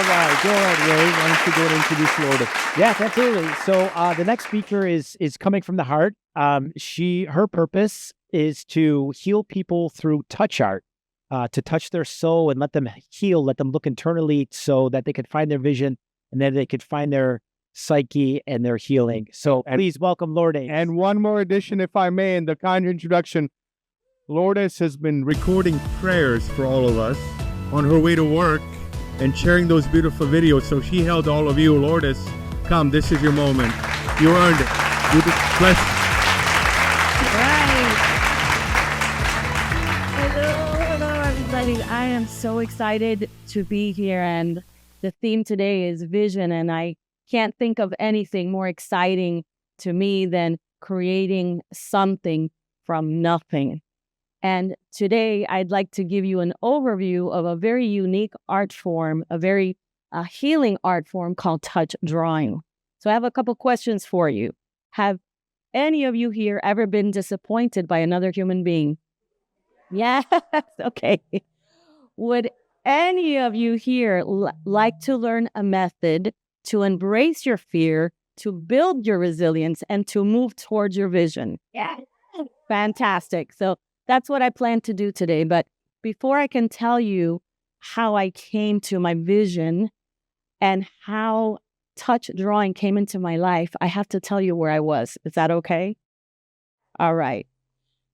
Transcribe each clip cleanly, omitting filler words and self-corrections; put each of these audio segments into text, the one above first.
right, go ahead, Ray. Why don't you go and introduce Lourdes? Yes, absolutely. So the next speaker is coming from the heart. Her purpose is to heal people through touch art, to touch their soul and let them heal, let them look internally so that they could find their vision and then they could find their psyche and their healing. So please welcome Lourdes. And one more addition, if I may, in the kind introduction. Lourdes has been recording prayers for all of us on her way to work and sharing those beautiful videos. So she held all of you. Lourdes, come, this is your moment. You earned it. You bless. Right. Hello, everybody. I am so excited to be here, and the theme today is vision, and I can't think of anything more exciting to me than creating something from nothing. And today I'd like to give you an overview of a very unique art form, a very healing art form called touch drawing. So I have a couple questions for you. Have any of you here ever been disappointed by another human being? Yes, okay. Would any of you here like to learn a method to embrace your fear, to build your resilience, and to move towards your vision? Yeah. Fantastic. So that's what I plan to do today. But before I can tell you how I came to my vision and how touch drawing came into my life, I have to tell you where I was. Is that okay? All right.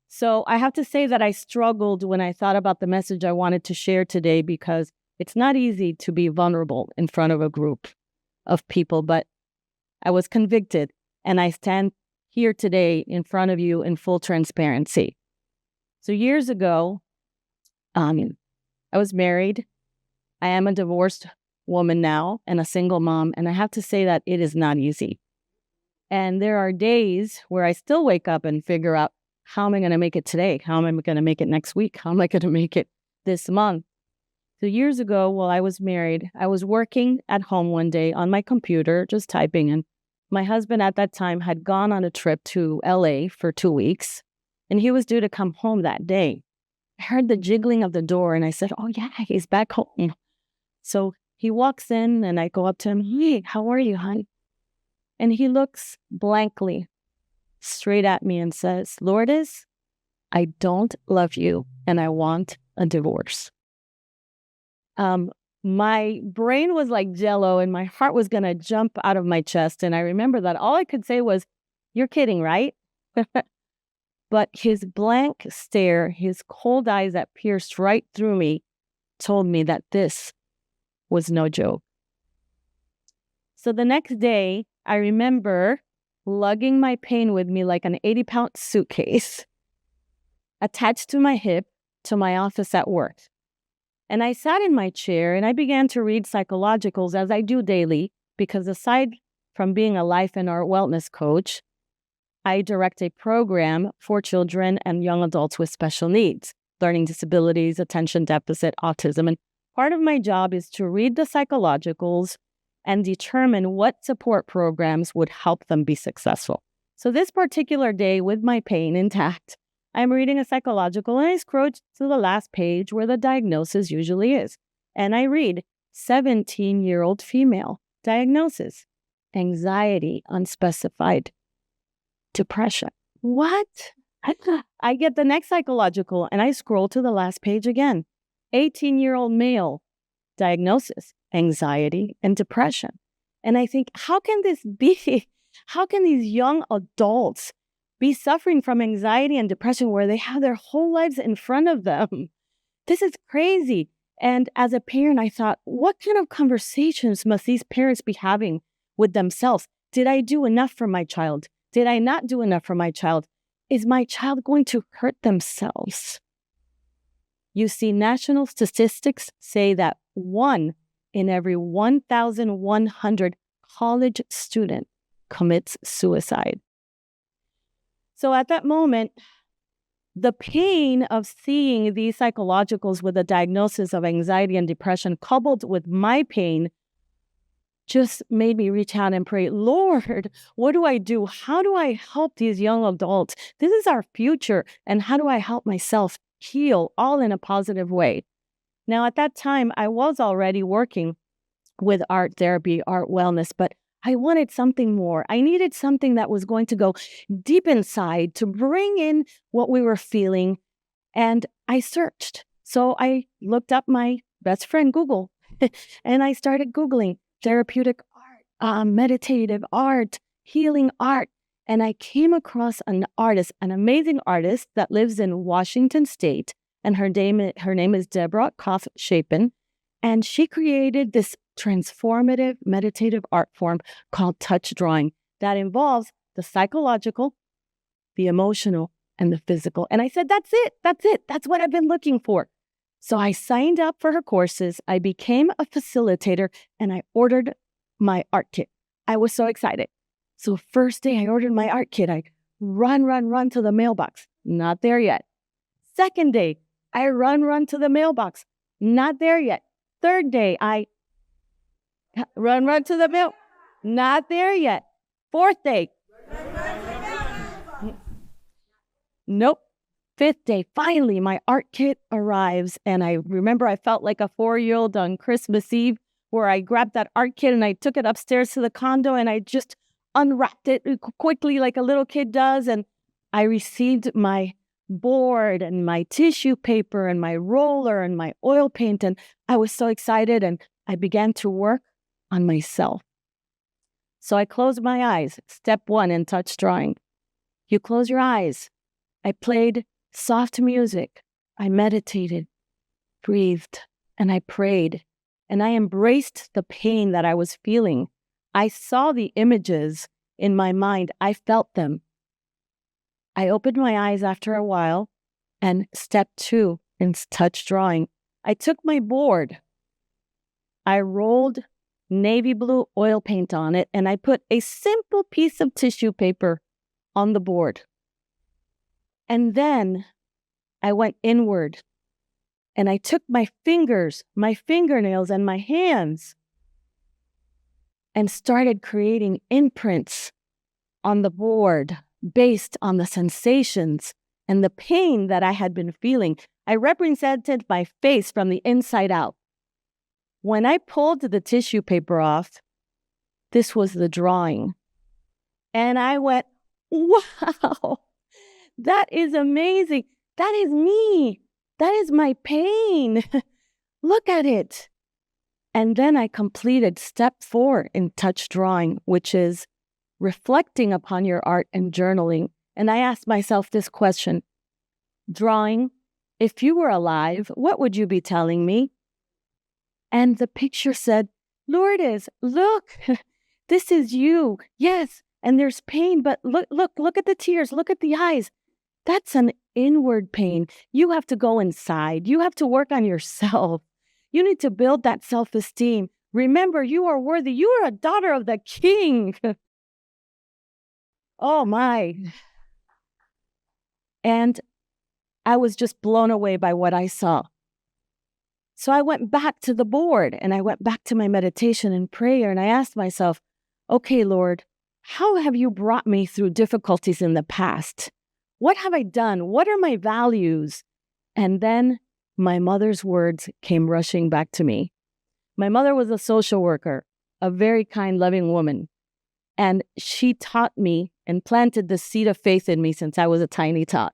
So I have to say that I struggled when I thought about the message I wanted to share today, because it's not easy to be vulnerable in front of a group of people, but I was convicted, and I stand here today in front of you in full transparency. So years ago, I was married. I am a divorced woman now and a single mom, and I have to say that it is not easy. And there are days where I still wake up and figure out, how am I going to make it today? How am I going to make it next week? How am I going to make it this month? So years ago, while I was married, I was working at home one day on my computer, just typing, and my husband at that time had gone on a trip to LA for 2 weeks. And he was due to come home that day. I heard the jiggling of the door and I said, oh yeah, he's back home. So he walks in and I go up to him, hey, how are you, hon? And he looks blankly straight at me and says, Lourdes, I don't love you and I want a divorce. My brain was like jello and my heart was going to jump out of my chest. And I remember that all I could say was, you're kidding, right? But his blank stare, his cold eyes that pierced right through me, told me that this was no joke. So the next day, I remember lugging my pain with me like an 80-pound suitcase attached to my hip to my office at work. And I sat in my chair and I began to read psychologicals, as I do daily, because aside from being a life and art wellness coach, I direct a program for children and young adults with special needs, learning disabilities, attention deficit, autism. And part of my job is to read the psychologicals and determine what support programs would help them be successful. So this particular day, with my pain intact, I'm reading a psychological and I scroll to the last page where the diagnosis usually is. And I read 17-year-old female diagnosis, anxiety unspecified. Depression. What? I get the next psychological and I scroll to the last page again. 18-year-old male diagnosis, anxiety and depression. And I think, how can this be? How can these young adults be suffering from anxiety and depression where they have their whole lives in front of them? This is crazy. And as a parent, I thought, what kind of conversations must these parents be having with themselves? Did I do enough for my child? Did I not do enough for my child? Is my child going to hurt themselves? You see, national statistics say that 1 in every 1,100 college students commits suicide. So at that moment, the pain of seeing these psychologicals with a diagnosis of anxiety and depression coupled with my pain just made me reach out and pray, Lord, what do I do? How do I help these young adults? This is our future. And how do I help myself heal all in a positive way? Now, at that time, I was already working with art therapy, art wellness, but I wanted something more. I needed something that was going to go deep inside to bring in what we were feeling. And I searched. So I looked up my best friend, Google, and I started Googling therapeutic art, meditative art, healing art. And I came across an artist, an amazing artist that lives in Washington State. And her name is Deborah Koff Chapin. And she created this transformative meditative art form called touch drawing that involves the psychological, the emotional, and the physical. And I said, that's it. That's what I've been looking for. So I signed up for her courses. I became a facilitator and I ordered my art kit. I was so excited. So first day I ordered my art kit. I run to the mailbox. Not there yet. Second day, I run to the mailbox. Not there yet. Third day, I run to the mail. Not there yet. Fourth day. Nope. Fifth day, finally, my art kit arrives. And I remember I felt like a 4-year-old on Christmas Eve where I grabbed that art kit and I took it upstairs to the condo and I just unwrapped it quickly like a little kid does. And I received my board and my tissue paper and my roller and my oil paint. And I was so excited and I began to work on myself. So I closed my eyes. Step 1 in touch drawing. You close your eyes. I played soft music. I meditated, breathed, and I prayed. And I embraced the pain that I was feeling. I saw the images in my mind. I felt them. I opened my eyes after a while, and step 2 in touch drawing. I took my board. I rolled navy blue oil paint on it, and I put a simple piece of tissue paper on the board. And then I went inward, and I took my fingers, my fingernails, and my hands, and started creating imprints on the board based on the sensations and the pain that I had been feeling. I represented my face from the inside out. When I pulled the tissue paper off, this was the drawing. And I went, wow, that is amazing. That is me. That is my pain. Look at it. And then I completed step 4 in touch drawing, which is reflecting upon your art and journaling. And I asked myself this question: drawing, if you were alive, what would you be telling me? And the picture said, Lourdes, look, this is you. Yes, and there's pain, but look at the tears. Look at the eyes. That's an inward pain. You have to go inside. You have to work on yourself. You need to build that self-esteem. Remember, you are worthy. You are a daughter of the King. Oh, my. And I was just blown away by what I saw. So I went back to the board and I went back to my meditation and prayer and I asked myself, okay, Lord, how have you brought me through difficulties in the past? What have I done? What are my values? And then my mother's words came rushing back to me. My mother was a social worker, a very kind, loving woman. And she taught me and planted the seed of faith in me since I was a tiny tot.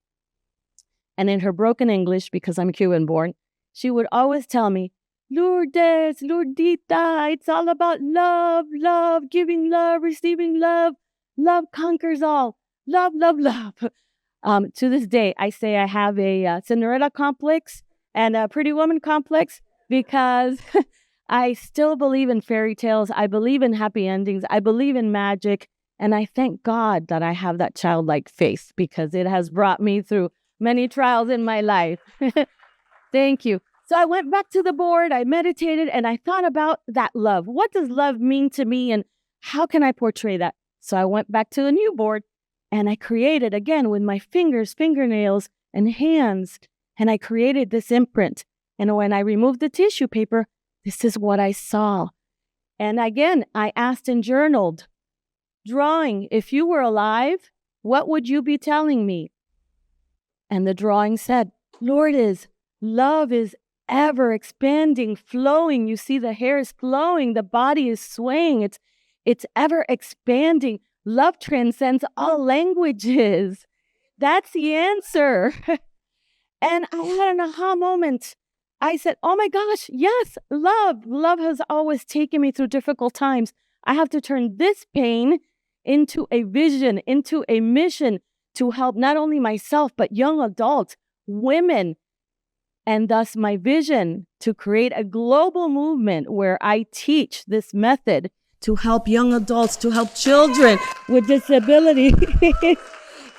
And in her broken English, because I'm Cuban born, she would always tell me, Lourdes, Lourdita, it's all about love, love, giving love, receiving love. Love conquers all. Love, love, love. To this day, I say I have a Cinderella complex and a Pretty Woman complex because I still believe in fairy tales. I believe in happy endings. I believe in magic. And I thank God that I have that childlike faith because it has brought me through many trials in my life. Thank you. So I went back to the board, I meditated, and I thought about that love. What does love mean to me and how can I portray that? So I went back to the new board and I created again with my fingers, fingernails, and hands. And I created this imprint. And when I removed the tissue paper, this is what I saw. And again, I asked and journaled, drawing, if you were alive, what would you be telling me? And the drawing said, Lourdes, love is ever expanding, flowing. You see the hair is flowing, the body is swaying. It's ever expanding. Love transcends all languages. That's the answer. And I had an aha moment. I said, oh my gosh, yes, love. Love has always taken me through difficult times. I have to turn this pain into a vision, into a mission to help not only myself, but young adults, women. And thus my vision to create a global movement where I teach this method to help young adults, to help children with disabilities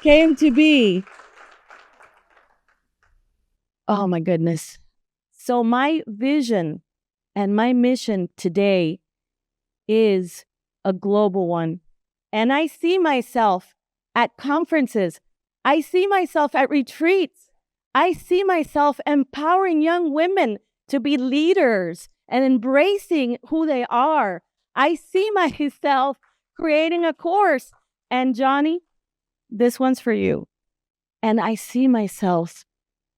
came to be. Oh my goodness. So my vision and my mission today is a global one. And I see myself at conferences. I see myself at retreats. I see myself empowering young women to be leaders and embracing who they are. I see myself creating a course. And Johnny, this one's for you. And I see myself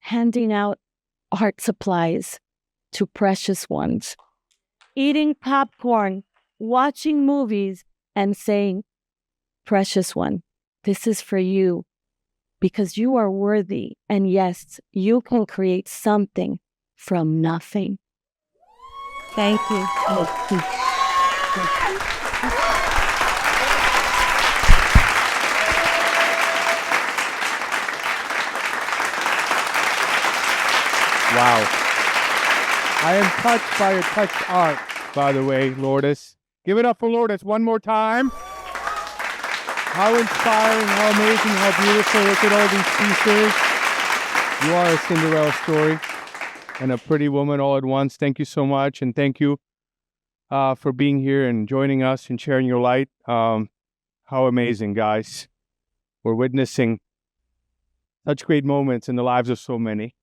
handing out art supplies to precious ones, eating popcorn, watching movies, and saying, precious one, this is for you because you are worthy. And yes, you can create something from nothing. Thank you. Wow. I am touched by your touched art, by the way, Lourdes. Give it up for Lourdes one more time. How inspiring, how amazing, how beautiful. Look at all these pieces. You are a Cinderella story and a pretty woman all at once. Thank you so much. And thank you for being here and joining us and sharing your light. How amazing, guys. We're witnessing such great moments in the lives of so many.